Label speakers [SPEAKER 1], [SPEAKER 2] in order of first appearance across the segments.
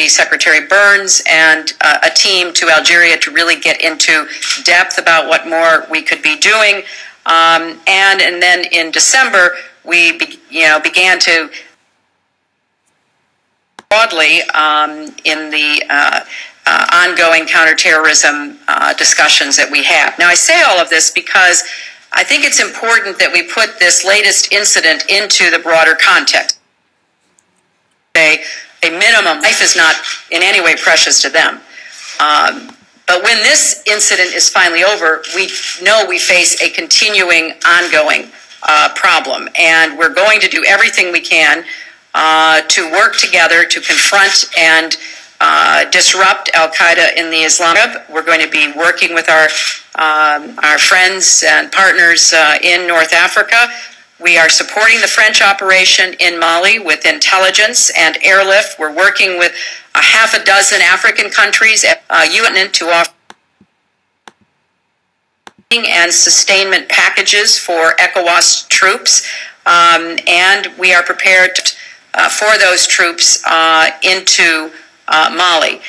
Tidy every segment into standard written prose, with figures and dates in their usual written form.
[SPEAKER 1] Deputy Secretary Burns and a team to Algeria to really get into depth about what more we could be doing. And then in December, we began to broadly in the ongoing counterterrorism discussions that we have. Now, I say all of this because I think it's important that we put this latest incident into the broader context. A minimum, life is not in any way precious to them. But when this incident is finally over, we know we face a continuing, ongoing problem. And we're going to do everything we can to work together to confront and disrupt al-Qaeda in the Islamic. We're going to be working with our friends and partners in North Africa. We are supporting the French operation in Mali with intelligence and airlift. We're working with a half a dozen African countries UN to offer and sustainment packages for ECOWAS troops, and we are prepared for those troops into Mali.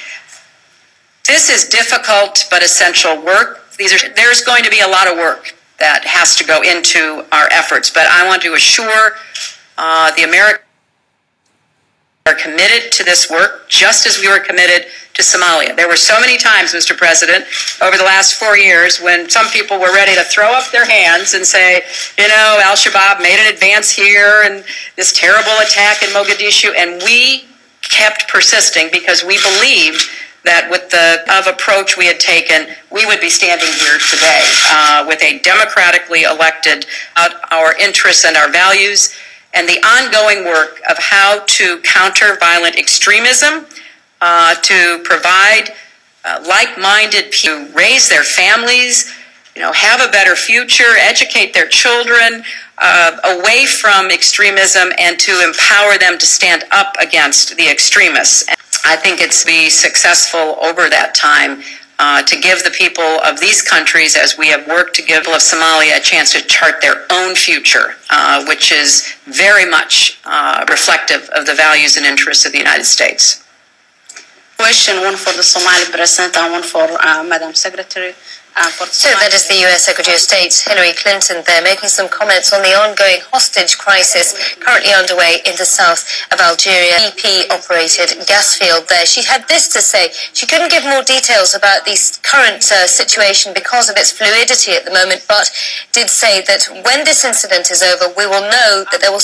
[SPEAKER 1] This is difficult but essential work. There's going to be a lot of work that has to go into our efforts, but I want to assure the Americans are committed to this work just as we were committed to Somalia. There were so many times, Mr. President, over the last 4 years when some people were ready to throw up their hands and say, you know, Al-Shabaab made an advance here and this terrible attack in Mogadishu, and we kept persisting because we believed that with the approach we had taken, we would be standing here today with a democratically elected our interests and our values, and the ongoing work of how to counter violent extremism, to provide like-minded people to raise their families, have a better future, educate their children away from extremism, and to empower them to stand up against the extremists. I think it's be successful over that time to give the people of these countries, as we have worked to give people of Somalia, a chance to chart their own future, which is very much reflective of the values and interests of the United States.
[SPEAKER 2] Question, one for the Somali President and one for Madam Secretary.
[SPEAKER 3] So that is the US Secretary of State Hillary Clinton there making some comments on the ongoing hostage crisis currently underway in the south of Algeria. BP-operated gas field there. She had this to say. She couldn't give more details about the current situation because of its fluidity at the moment, but did say that when this incident is over, we will know that there will